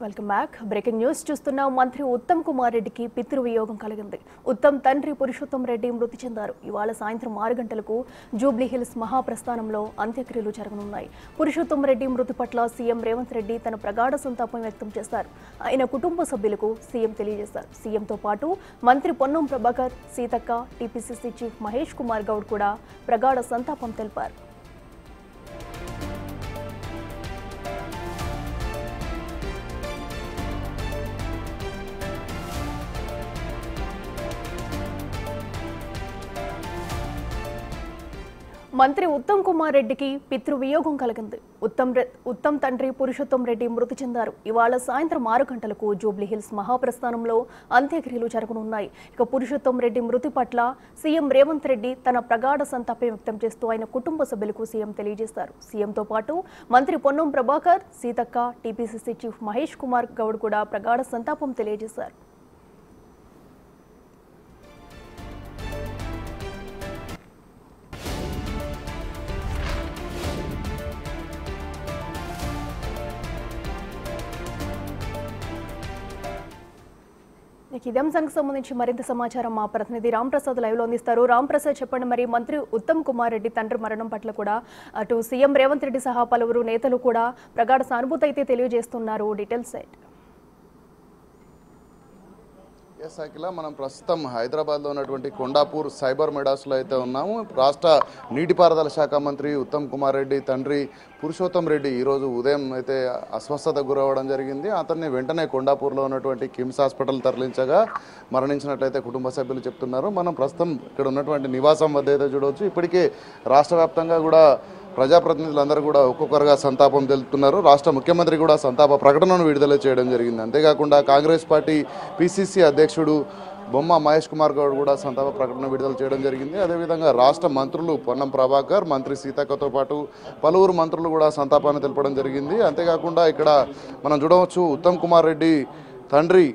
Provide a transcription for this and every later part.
Welcome back. Breaking news చూస్తున్నాం. మంత్రి ఉత్తమ్ కుమార్ రెడ్డికి పితృవియోగం కలిగింది. ఉత్తమ్ తండ్రి పురుషోత్తం రెడ్డి మృతి చెందారు. ఇవాళ సాయంత్రం 6 గంటలకు జూబ్లీ హిల్స్ మహాప్రస్థానంలో అంత్యక్రియలు జరగనున్నాయి. పురుషోత్తం రెడ్డి మృతి పట్ల సీఎం రేవంత్ రెడ్డి తన ప్రగాఢ సంతాపం వ్యక్తం చేశారు. ఆయన కుటుంబ సభ్యులకు సీఎం తెలియజేశారు. సీఎంతో పాటు మంత్రి పొన్నం ప్రభాకర్, సీతక్క, టీపీసీసీ చీఫ్ మహేష్ కుమార్ గౌడ్ కూడా ప్రగాఢ సంతాపం తెలిపారు. మంత్రి ఉత్తమ్ కుమార్ రెడ్డికి పితృవియోగం కలిగింది. ఉత్తమ్ తండ్రి పురుషోత్తం రెడ్డి మృతి చెందారు. ఇవాళ సాయంత్రం 6 గంటలకు జూబ్లీ హిల్స్ మహాప్రస్థానంలో అంత్యక్రియలు జరగనున్నాయి. ఇక పురుషోత్తం రెడ్డి మృతి పట్ల సీఎం రేవంత్ రెడ్డి తన ప్రగాఢ సంతాపం వ్యక్తం చేస్తూ ఆయన కుటుంబ సభ్యులకు సీఎం తెలియజేశారు. సీఎంతో పాటు మంత్రి పొన్నం ప్రభాకర్, సీతక్క, టీపీసీసీ చీఫ్ మహేష్ కుమార్ గౌడ్ కూడా ప్రగాఢ సంతాపం తెలియజేశారు. ఇదే అంశానికి సంబంధించి మరింత సమాచారం మా ప్రతినిధి రామ్ ప్రసాద్ లైవ్ లో అందిస్తారు. రామ్ ప్రసాద్, చెప్పండి, మరి మంత్రి ఉత్తమ్ కుమార్ రెడ్డి తండ్రి మరణం పట్ల కూడా అటు సీఎం రేవంత్ రెడ్డి సహా పలువురు నేతలు కూడా ప్రగాఢ సానుభూతి అయితే తెలియజేస్తున్నారు. డీటెయిల్స్ ఏంటి? ఎస్ అఖిల, మనం ప్రస్తుతం హైదరాబాద్లో ఉన్నటువంటి కొండాపూర్ సైబర్ మెడాస్లో అయితే ఉన్నాము. రాష్ట్ర నీటిపారుదల శాఖ మంత్రి ఉత్తమ్ కుమార్ రెడ్డి తండ్రి పురుషోత్తం రెడ్డి ఈరోజు ఉదయం అయితే అస్వస్థతకు గురవ్వడం జరిగింది. అతన్ని వెంటనే కొండాపూర్లో ఉన్నటువంటి కిమ్స్ హాస్పిటల్ తరలించగా మరణించినట్లయితే కుటుంబ సభ్యులు చెప్తున్నారు. మనం ప్రస్తుతం ఇక్కడ ఉన్నటువంటి నివాసం వద్ద అయితే చూడవచ్చు. ఇప్పటికే రాష్ట్ర వ్యాప్తంగా కూడా ప్రజాప్రతినిధులందరూ కూడా ఒక్కొక్కరుగా సంతాపం తెలుపుతున్నారు. రాష్ట్ర ముఖ్యమంత్రి కూడా సంతాప ప్రకటనను విడుదల చేయడం జరిగింది. అంతేకాకుండా కాంగ్రెస్ పార్టీ పిసిసి అధ్యక్షుడు బొమ్మ మహేష్ కుమార్ గౌడ్ కూడా సంతాప ప్రకటన విడుదల చేయడం జరిగింది. అదేవిధంగా రాష్ట్ర మంత్రులు పొన్నం ప్రభాకర్, మంత్రి సీతక్కతో పాటు పలువురు మంత్రులు కూడా సంతాపాన్ని తెలపడం జరిగింది. అంతేకాకుండా ఇక్కడ మనం చూడవచ్చు, ఉత్తమ్ కుమార్ రెడ్డి తండ్రి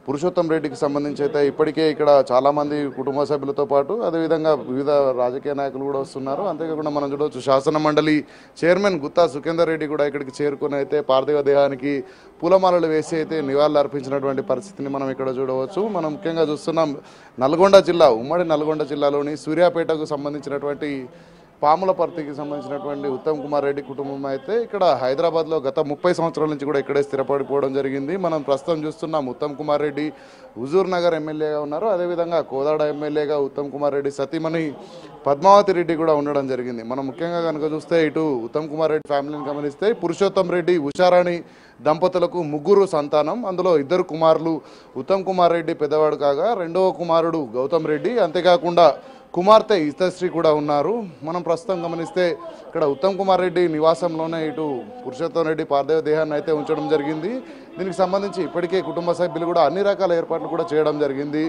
పురుషోత్తం రెడ్డికి సంబంధించి అయితే ఇప్పటికే ఇక్కడ చాలామంది కుటుంబ సభ్యులతో పాటు అదేవిధంగా వివిధ రాజకీయ నాయకులు కూడా వస్తున్నారు. అంతేకాకుండా మనం చూడవచ్చు, శాసన మండలి చైర్మన్ గుత్తా సుఖేందర్ రెడ్డి కూడా ఇక్కడికి చేరుకుని అయితే పార్థివ దేహానికి పూలమాలలు వేసి అయితే నివాళులు అర్పించినటువంటి పరిస్థితిని మనం ఇక్కడ చూడవచ్చు. మనం ముఖ్యంగా చూస్తున్నాం, నల్గొండ జిల్లా, ఉమ్మడి నల్గొండ జిల్లాలోని సూర్యాపేటకు సంబంధించినటువంటి పాములపర్తికి సంబంధించినటువంటి ఉత్తమ్ కుమార్ రెడ్డి కుటుంబం అయితే ఇక్కడ హైదరాబాద్లో గత 30 సంవత్సరాల నుంచి కూడా ఇక్కడే స్థిరపడిపోవడం జరిగింది. మనం ప్రస్తుతం చూస్తున్నాం, ఉత్తమ్ కుమార్ రెడ్డి హుజూర్ నగర్ ఎమ్మెల్యేగా ఉన్నారు. అదేవిధంగా కోదాడ ఎమ్మెల్యేగా ఉత్తమ్ కుమార్ రెడ్డి సతీమణి పద్మావతి రెడ్డి కూడా ఉండడం జరిగింది. మనం ముఖ్యంగా కనుక చూస్తే ఇటు ఉత్తమ్ కుమార్ రెడ్డి ఫ్యామిలీని గమనిస్తే పురుషోత్తం రెడ్డి, ఉషారాణి దంపతులకు 3 సంతానం. అందులో 2 కుమారులు. ఉత్తమ్ కుమార్ రెడ్డి పెద్దవాడు కాగా రెండవ కుమారుడు గౌతమ్ రెడ్డి, అంతేకాకుండా కుమార్తె ఇతశ్రీ కూడా ఉన్నారు. మనం ప్రస్తుతం గమనిస్తే ఇక్కడ ఉత్తమ్ కుమార్ రెడ్డి నివాసంలోనే ఇటు పురుషోత్తం రెడ్డి పార్థివ దేహాన్ని అయితే ఉంచడం జరిగింది. దీనికి సంబంధించి ఇప్పటికే కుటుంబ సభ్యులు కూడా అన్ని రకాల ఏర్పాట్లు కూడా చేయడం జరిగింది.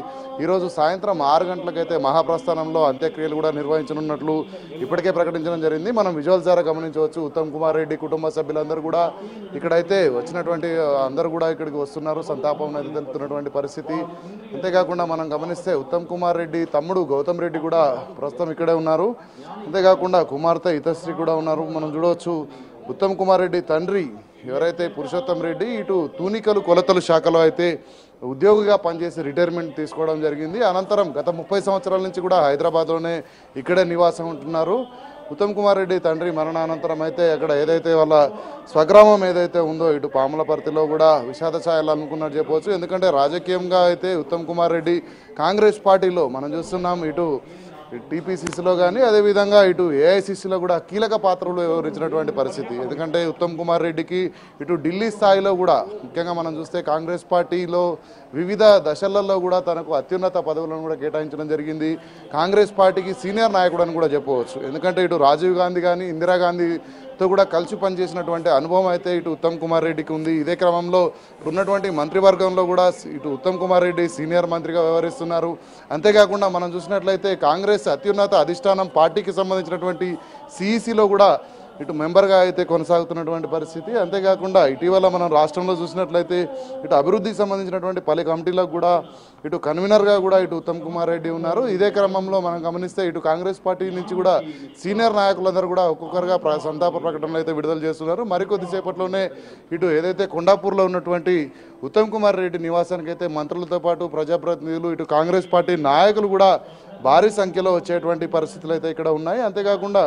ఈరోజు సాయంత్రం 6 గంటలకైతే మహాప్రస్థానంలో అంత్యక్రియలు కూడా నిర్వహించనున్నట్లు ఇప్పటికే ప్రకటించడం జరిగింది. మనం విజువల్స్ ద్వారా గమనించవచ్చు, ఉత్తమ్ కుమార్ రెడ్డి కుటుంబ సభ్యులందరూ కూడా ఇక్కడైతే వచ్చినటువంటి అందరూ కూడా ఇక్కడికి వస్తున్నారు, సంతాపం అయితే తెలుపుతున్నటువంటి పరిస్థితి. అంతేకాకుండా మనం గమనిస్తే ఉత్తమ్ కుమార్ రెడ్డి తమ్ముడు గౌతమ్ రెడ్డి కూడా ప్రస్తుతం ఇక్కడే ఉన్నారు. అంతేకాకుండా కుమార్తె ఇతశ్రీ కూడా ఉన్నారు. మనం చూడవచ్చు, ఉత్తమ్ కుమార్ రెడ్డి తండ్రి ఎవరైతే పురుషోత్తం రెడ్డి ఇటు తూనికలు కొలతలు శాఖలో అయితే ఉద్యోగిగా పనిచేసి రిటైర్మెంట్ తీసుకోవడం జరిగింది. అనంతరం గత 30 సంవత్సరాల నుంచి కూడా హైదరాబాద్లోనే ఇక్కడే నివాసం ఉంటున్నారు. ఉత్తమ్ కుమార్ రెడ్డి తండ్రి మరణానంతరం అయితే అక్కడ ఏదైతే వాళ్ళ స్వగ్రామం ఏదైతే ఉందో ఇటు పాములపర్తిలో కూడా విషాద ఛాయలు అనుకున్నట్టు చెప్పవచ్చు. ఎందుకంటే రాజకీయంగా అయితే ఉత్తమ్ కుమార్ రెడ్డి కాంగ్రెస్ పార్టీలో మనం చూస్తున్నాం, ఇటు టీపీసీసీలో కానీ అదేవిధంగా ఇటు ఏఐసీసీలో కూడా కీలక పాత్రలు వివరించినటువంటి పరిస్థితి. ఎందుకంటే ఉత్తమ్ కుమార్ రెడ్డికి ఇటు ఢిల్లీ స్థాయిలో కూడా ముఖ్యంగా మనం చూస్తే కాంగ్రెస్ పార్టీలో వివిధ దశలలో కూడా తనకు అత్యున్నత పదవులను కూడా కేటాయించడం జరిగింది. కాంగ్రెస్ పార్టీకి సీనియర్ నాయకుడు అని కూడా చెప్పవచ్చు. ఎందుకంటే ఇటు రాజీవ్ గాంధీ కానీ ఇందిరాగాంధీతో కూడా కలిసి పనిచేసినటువంటి అనుభవం అయితే ఇటు ఉత్తమ్ కుమార్ రెడ్డికి ఉంది. ఇదే క్రమంలో ఉన్నటువంటి మంత్రివర్గంలో కూడా ఇటు ఉత్తమ్ కుమార్ రెడ్డి సీనియర్ మంత్రిగా వ్యవహరిస్తున్నారు. అంతేకాకుండా మనం చూసినట్లయితే కాంగ్రెస్ అత్యున్నత అధిష్టానం పార్టీకి సంబంధించినటువంటి సిఈసిలో కూడా ఇటు మెంబర్గా అయితే కొనసాగుతున్నటువంటి పరిస్థితి. అంతేకాకుండా ఇటీవల మనం రాష్ట్రంలో చూసినట్లయితే ఇటు అభివృద్ధికి సంబంధించినటువంటి పలు కమిటీలకు కూడా ఇటు కన్వీనర్గా కూడా ఇటు ఉత్తమ్ కుమార్ రెడ్డి ఉన్నారు. ఇదే క్రమంలో మనం గమనిస్తే ఇటు కాంగ్రెస్ పార్టీ నుంచి కూడా సీనియర్ నాయకులందరూ కూడా ఒక్కొక్కరుగా సంతాప ప్రకటనలు అయితే విడుదల చేస్తున్నారు. మరికొద్దిసేపట్లోనే ఇటు ఏదైతే కొండాపూర్లో ఉన్నటువంటి ఉత్తమ్ కుమార్ రెడ్డి నివాసానికి అయితే మంత్రులతో పాటు ప్రజాప్రతినిధులు ఇటు కాంగ్రెస్ పార్టీ నాయకులు కూడా భారీ సంఖ్యలో వచ్చేటువంటి పరిస్థితులు అయితే ఇక్కడ ఉన్నాయి. అంతేకాకుండా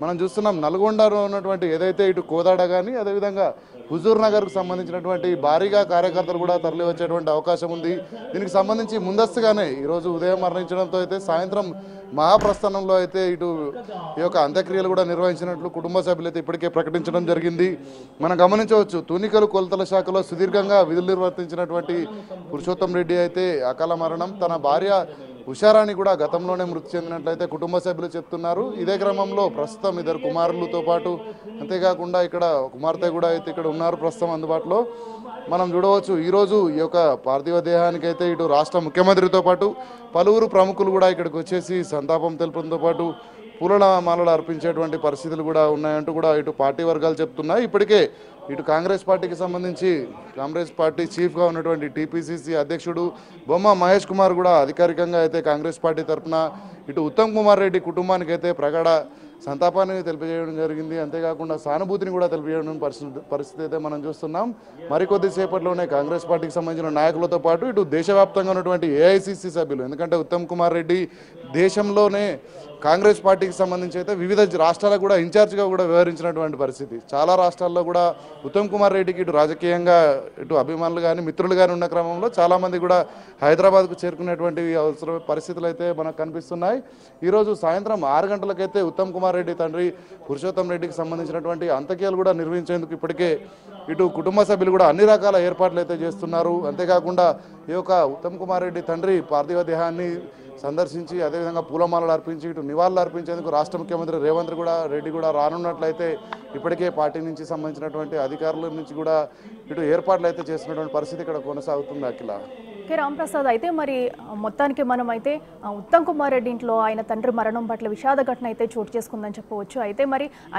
మనం చూస్తున్నాం నల్గొండలో ఉన్నటువంటి ఏదైతే ఇటు కోదాడ కానీ అదేవిధంగా హుజూర్ నగర్కు సంబంధించినటువంటి భారీగా కార్యకర్తలు కూడా తరలి వచ్చేటువంటి అవకాశం ఉంది. దీనికి సంబంధించి ముందస్తుగానే ఈరోజు ఉదయం మరణించడంతో అయితే సాయంత్రం మహాప్రస్థానంలో అయితే ఇటు ఈ యొక్క అంత్యక్రియలు కూడా నిర్వహించినట్లు కుటుంబ సభ్యులు అయితే ఇప్పటికే ప్రకటించడం జరిగింది. మనం గమనించవచ్చు తూనికలు కొలతల శాఖలో సుదీర్ఘంగా విధులు నిర్వర్తించినటువంటి పురుషోత్తం రెడ్డి అయితే అకాల మరణం. తన భార్య ఉషారాణి కూడా గతంలోనే మృతి చెందినట్లయితే కుటుంబ సభ్యులు చెప్తున్నారు. ఇదే క్రమంలో ప్రస్తుతం 2 కుమారులతో పాటు అంతేకాకుండా ఇక్కడ కుమార్తె కూడా అయితే ఇక్కడ ఉన్నారు ప్రస్తుతం అందుబాటులో. మనం చూడవచ్చు ఈరోజు ఈ యొక్క పార్థివ దేహానికి అయితే ఇటు రాష్ట్ర ముఖ్యమంత్రితో పాటు పలువురు ప్రముఖులు కూడా ఇక్కడికి వచ్చేసి సంతాపం తెలపడంతో పాటు పూల మాలలు అర్పించేటువంటి పరిస్థితులు కూడా ఉన్నాయంటూ కూడా ఇటు పార్టీ వర్గాలు చెప్తున్నాయి. ఇప్పటికే ఇటు కాంగ్రెస్ పార్టీకి సంబంధించి కాంగ్రెస్ పార్టీ చీఫ్గా ఉన్నటువంటి టీపీసీసీ అధ్యక్షుడు బొమ్మ మహేష్ కుమార్ కూడా అధికారికంగా అయితే కాంగ్రెస్ పార్టీ తరఫున ఇటు ఉత్తమ్ కుమార్ రెడ్డి కుటుంబానికి అయితే ప్రగాఢ సంతాపాన్ని తెలియజేయడం జరిగింది. అంతేకాకుండా సానుభూతిని కూడా తెలియజేయడం పరిస్థితి అయితే మనం చూస్తున్నాం. మరికొద్దిసేపట్లోనే కాంగ్రెస్ పార్టీకి సంబంధించిన నాయకులతో పాటు ఇటు దేశవ్యాప్తంగా ఉన్నటువంటి ఏఐసీసీ సభ్యులు, ఎందుకంటే ఉత్తమ్ కుమార్ రెడ్డి దేశంలోనే కాంగ్రెస్ పార్టీకి సంబంధించి అయితే వివిధ రాష్ట్రాలకు కూడా ఇన్ఛార్జ్గా కూడా వ్యవహరించినటువంటి పరిస్థితి. చాలా రాష్ట్రాల్లో కూడా ఉత్తమ్ కుమార్ రెడ్డికి ఇటు రాజకీయంగా ఇటు అభిమానులు కానీ మిత్రులు కానీ ఉన్న క్రమంలో చాలామంది కూడా హైదరాబాద్కు చేరుకునేటువంటి అవసర పరిస్థితులు అయితే మనకు కనిపిస్తున్నాయి. ఈరోజు సాయంత్రం 6 గంటలకైతే ఉత్తమ్ కుమార్ రెడ్డి తండ్రి పురుషోత్తం రెడ్డికి సంబంధించినటువంటి అంత్యక్రియలు కూడా నిర్వహించేందుకు ఇప్పటికే ఇటు కుటుంబ సభ్యులు కూడా అన్ని రకాల ఏర్పాట్లు అయితే చేస్తున్నారు. అంతేకాకుండా ఈ యొక్క ఉత్తమ్ కుమార్ రెడ్డి తండ్రి పార్థివ దేహాన్ని సందర్శించి అదేవిధంగా పూలమాలలు అర్పించి ఇటు నివాళులు అర్పించేందుకు రాష్ట్ర ముఖ్యమంత్రి రేవంత్ రెడ్డి కూడా రానున్నట్లయితే ఇప్పటికే పార్టీ నుంచి సంబంధించినటువంటి అధికారుల నుంచి కూడా ఇటు ఏర్పాట్లు అయితే చేస్తున్నటువంటి పరిస్థితి ఇక్కడ కొనసాగుతుంది. అఖిల రాంప్రసాద్, అయితే మరి మొత్తానికి మనం అయితే ఉత్తమ్ కుమార్ రెడ్డి ఇంట్లో ఆయన తండ్రి మరణం పట్ల విషాద ఘటన అయితే చోటు చేసుకుందని చెప్పవచ్చు.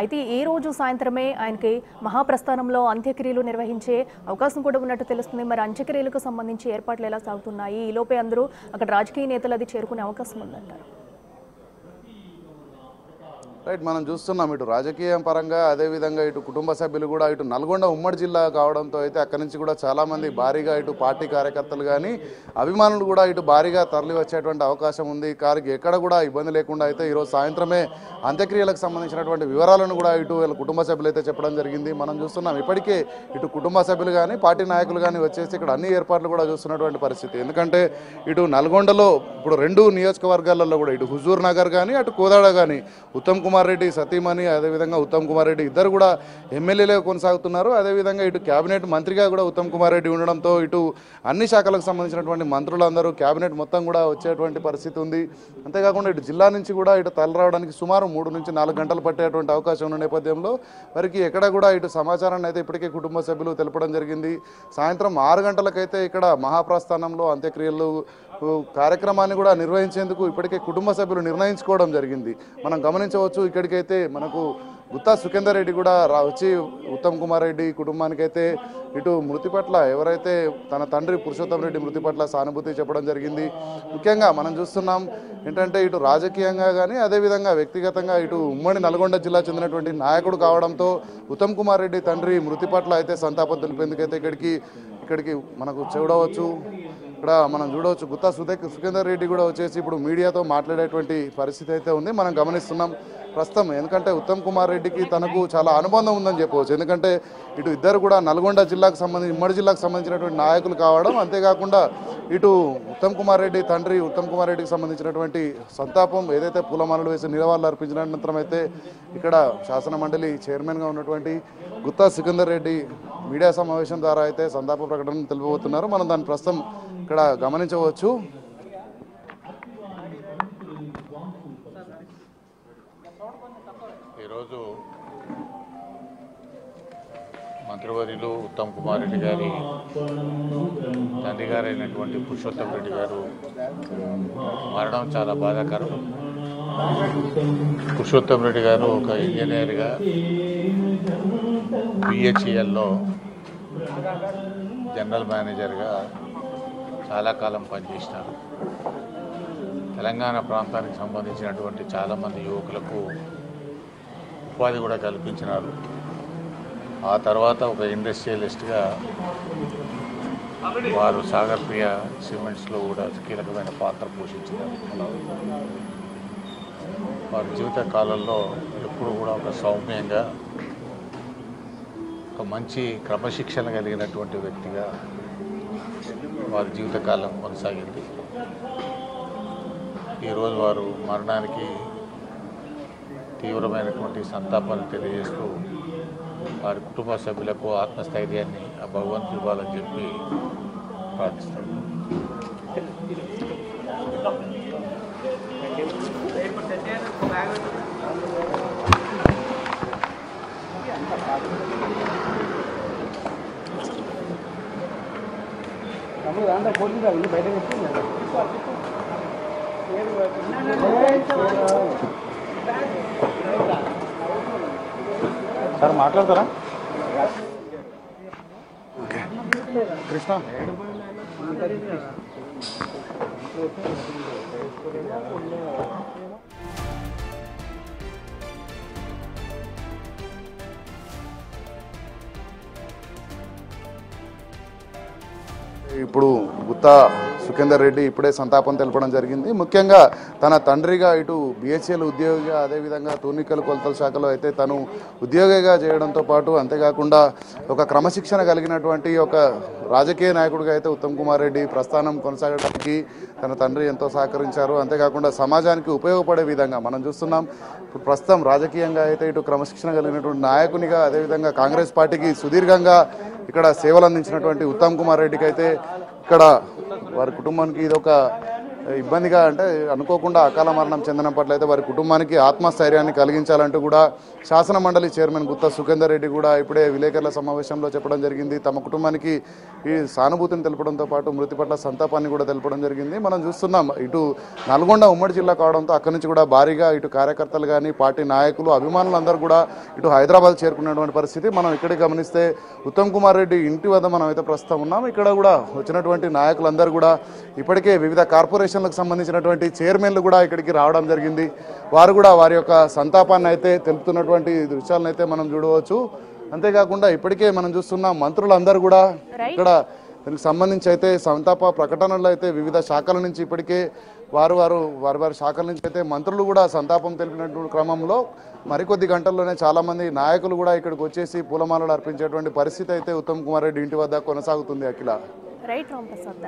అయితే ఈ రోజు సాయంత్రమే ఆయనకి మహాప్రస్థానంలో అంత్యక్రియలు నిర్వహించే అవకాశం కూడా ఉన్నట్టు తెలుస్తుంది. మరి అంత్యక్రియలకు సంబంధించి ఏర్పాట్లు ఎలా సాగుతున్నాయి? ఈలోపే అందరూ అక్కడ రాజకీయ నేతలు అది చేరుకునే అవకాశం ఉందంటారు. రైట్, మనం చూస్తున్నాం ఇటు రాజకీయ పరంగా అదేవిధంగా ఇటు కుటుంబ సభ్యులు కూడా ఇటు నల్గొండ ఉమ్మడి జిల్లా కావడంతో అయితే అక్కడి నుంచి కూడా చాలామంది భారీగా ఇటు పార్టీ కార్యకర్తలు కానీ అభిమానులు కూడా ఇటు భారీగా తరలి వచ్చేటువంటి అవకాశం ఉంది. కారికి ఎక్కడ కూడా ఇబ్బంది లేకుండా అయితే ఈరోజు సాయంత్రమే అంత్యక్రియలకు సంబంధించినటువంటి వివరాలను కూడా ఇటు వీళ్ళ కుటుంబ సభ్యులు అయితే చెప్పడం జరిగింది. మనం చూస్తున్నాం ఇప్పటికే ఇటు కుటుంబ సభ్యులు కానీ పార్టీ నాయకులు కానీ వచ్చేసి ఇక్కడ అన్ని ఏర్పాట్లు కూడా చూస్తున్నటువంటి పరిస్థితి. ఎందుకంటే ఇటు నల్గొండలో ఇప్పుడు 2 నియోజకవర్గాలలో కూడా ఇటు హుజూర్ నగర్ కానీ అటు కోదాడ కానీ ఉత్తమ్ కుమార్ రెడ్డి సతీమణి అదేవిధంగా ఉత్తమ్ కుమార్ రెడ్డి ఇద్దరు కూడా ఎమ్మెల్యేలే కొనసాగుతున్నారు. అదేవిధంగా ఇటు కేబినెట్ మంత్రిగా కూడా ఉత్తమ్ కుమార్ రెడ్డి ఉండడంతో ఇటు అన్ని శాఖలకు సంబంధించినటువంటి మంత్రులందరూ కేబినెట్ మొత్తం కూడా వచ్చేటువంటి పరిస్థితి ఉంది. అంతేకాకుండా ఇటు జిల్లా నుంచి కూడా ఇటు తరలి రావడానికి సుమారు 3 నుంచి 4 గంటలు పట్టేటువంటి అవకాశం ఉన్న నేపథ్యంలో వారికి ఎక్కడ కూడా ఇటు సమాచారాన్ని అయితే ఇప్పటికే కుటుంబ సభ్యులు తెలపడం జరిగింది. సాయంత్రం 6 గంటలకైతే ఇక్కడ మహాప్రస్థానంలో అంత్యక్రియలు కార్యక్రమాన్ని కూడా నిర్వహించేందుకు ఇప్పటికే కుటుంబ సభ్యులు నిర్ణయించుకోవడం జరిగింది. మనం గమనించవచ్చు ఇక్కడికైతే మనకు గుత్తా సుఖేందర్ రెడ్డి కూడా వచ్చి ఉత్తమ్ కుమార్ రెడ్డి కుటుంబానికైతే ఇటు మృతి పట్ల ఎవరైతే తన తండ్రి పురుషోత్తం రెడ్డి మృతి పట్ల సానుభూతి చెప్పడం జరిగింది. ముఖ్యంగా మనం చూస్తున్నాం ఏంటంటే ఇటు రాజకీయంగా కానీ అదేవిధంగా వ్యక్తిగతంగా ఇటు ఉమ్మడి నల్గొండ జిల్లా చెందినటువంటి నాయకుడు కావడంతో ఉత్తమ్ కుమార్ రెడ్డి తండ్రి మృతి పట్ల అయితే సంతాపం తెలిపేందుకైతే ఇక్కడికి మనకు చూడవచ్చు. ఇక్కడ మనం చూడవచ్చు గుత్తా సుఖేందర్ రెడ్డి కూడా వచ్చేసి ఇప్పుడు మీడియాతో మాట్లాడేటువంటి పరిస్థితి అయితే ఉంది. మనం గమనిస్తున్నాం ప్రస్తుతం. ఎందుకంటే ఉత్తమ్ కుమార్ రెడ్డికి తనకు చాలా అనుబంధం ఉందని చెప్పవచ్చు. ఎందుకంటే ఇటు ఇద్దరు కూడా నల్గొండ జిల్లాకు సంబంధించి ఉమ్మడి జిల్లాకు సంబంధించినటువంటి నాయకులు కావడం, అంతేకాకుండా ఇటు ఉత్తమ్ కుమార్ రెడ్డి తండ్రి ఉత్తమ్ కుమార్ రెడ్డికి సంబంధించినటువంటి సంతాపం ఏదైతే పూలమాలలు వేసి నివాళులు అర్పించిన అనంతరం అయితే ఇక్కడ శాసన మండలి చైర్మన్గా ఉన్నటువంటి గుత్తా సుఖేందర్ రెడ్డి మీడియా సమావేశం ద్వారా అయితే సంతాప ప్రకటన తెలుపబోతున్నారు. మనం దాన్ని ప్రస్తుతం ఇక్కడ గమనించవచ్చు. ఈరోజు మంత్రివర్యులు ఉత్తమ్ కుమార్ రెడ్డి గారి తండ్రి గారైనటువంటి పురుషోత్తం రెడ్డి గారు మరణం చాలా బాధాకరం. పురుషోత్తం రెడ్డి గారు ఒక ఇంజనీర్గా బిహెచ్ఈఎల్లో జనరల్ మేనేజర్గా చాలా కాలం పనిచేసినారు. తెలంగాణ ప్రాంతానికి సంబంధించినటువంటి చాలామంది యువకులకు ఉపాధి కూడా కల్పించినారు. ఆ తర్వాత ఒక ఇండస్ట్రియలిస్ట్గా వారు సాగర్ ప్రియ సిమెంట్స్లో కూడా కీలకమైన పాత్ర పోషించినారు. వారి జీవిత కాలంలో ఎప్పుడు కూడా ఒక సౌమ్యంగా ఒక మంచి క్రమశిక్షణ కలిగినటువంటి వ్యక్తిగా వారి జీవితకాలం కొనసాగింది. ఈరోజు వారు మరణానికి తీవ్రమైనటువంటి సంతాపాన్ని తెలియజేస్తూ వారి కుటుంబ సభ్యులకు ఆత్మస్థైర్యాన్ని ఆ భగవంతుడు ఇవ్వాలని చెప్పి ప్రార్థిస్తాడు. సార్ మాట్లాడతారా? కృష్ణ ఇప్పుడు గుత్తా సుఖేందర్ రెడ్డి ఇప్పుడే సంతాపం తెలపడం జరిగింది. ముఖ్యంగా తన తండ్రిగా ఇటు బిహెచ్ఎల్ ఉద్యోగిగా, అదేవిధంగా తూనికలు కొలతల శాఖలో అయితే తను ఉద్యోగిగా చేయడంతో పాటు అంతేకాకుండా ఒక క్రమశిక్షణ కలిగినటువంటి ఒక రాజకీయ నాయకుడిగా అయితే ఉత్తమ్ కుమార్ రెడ్డి ప్రస్థానం కొనసాగడానికి తన తండ్రి ఎంతో సహకరించారు. అంతేకాకుండా సమాజానికి ఉపయోగపడే విధంగా మనం చూస్తున్నాం. ఇప్పుడు ప్రస్తుతం రాజకీయంగా అయితే ఇటు క్రమశిక్షణ కలిగినటువంటి నాయకునిగా, అదేవిధంగా కాంగ్రెస్ పార్టీకి సుదీర్ఘంగా ఇక్కడ సేవలు అందించినటువంటి ఉత్తమ్ కుమార్ రెడ్డికి అయితే ఇక్కడ వారి కుటుంబానికి ఇదొక ఇబ్బందిగా, అంటే అనుకోకుండా అకాల మరణం చెందిన పట్ల అయితే వారి కుటుంబానికి ఆత్మస్థైర్యాన్ని కలిగించాలంటూ కూడా శాసన మండలి చైర్మన్ గుత్తా సుఖేందర్ రెడ్డి కూడా ఇప్పుడే విలేకరుల సమావేశంలో చెప్పడం జరిగింది. తమ కుటుంబానికి ఈ సానుభూతిని తెలపడంతో పాటు మృతి పట్ల సంతాపాన్ని కూడా తెలపడం జరిగింది. మనం చూస్తున్నాం ఇటు నల్గొండ ఉమ్మడి జిల్లా కావడంతో అక్కడి నుంచి కూడా భారీగా ఇటు కార్యకర్తలు కానీ, పార్టీ నాయకులు, అభిమానులు అందరూ కూడా ఇటు హైదరాబాద్ చేరుకున్నటువంటి పరిస్థితి మనం ఇక్కడే గమనిస్తే ఉత్తమ్ కుమార్ రెడ్డి ఇంటి వద్ద మనం అయితే ప్రస్తుతం ఉన్నాం. ఇక్కడ కూడా వచ్చినటువంటి నాయకులందరూ కూడా ఇప్పటికే వివిధ కార్పొరేషన్లకు సంబంధించినటువంటి చైర్మన్లు కూడా ఇక్కడికి రావడం జరిగింది. వారు కూడా వారి యొక్క సంతాపాన్ని అయితే తెలుపుతున్నటువంటి దృశ్యాలను అయితే మనం చూడవచ్చు. అంతేకాకుండా ఇప్పటికే మనం చూస్తున్నాం మంత్రులందరూ కూడా ఇక్కడ దీనికి సంబంధించి అయితే సంతాప ప్రకటనలు అయితే వివిధ శాఖల నుంచి ఇప్పటికే వారి శాఖల నుంచి అయితే మంత్రులు కూడా సంతాపం తెలిపినటువంటి క్రమంలో మరికొద్ది గంటల్లోనే చాలామంది నాయకులు కూడా ఇక్కడికి వచ్చేసి పూలమాలలు అర్పించేటువంటి పరిస్థితి అయితే ఉత్తమ్ కుమార్ రెడ్డి ఇంటి వద్ద కొనసాగుతుంది. అఖిల. రైట్ రామ్ ప్రసాద్.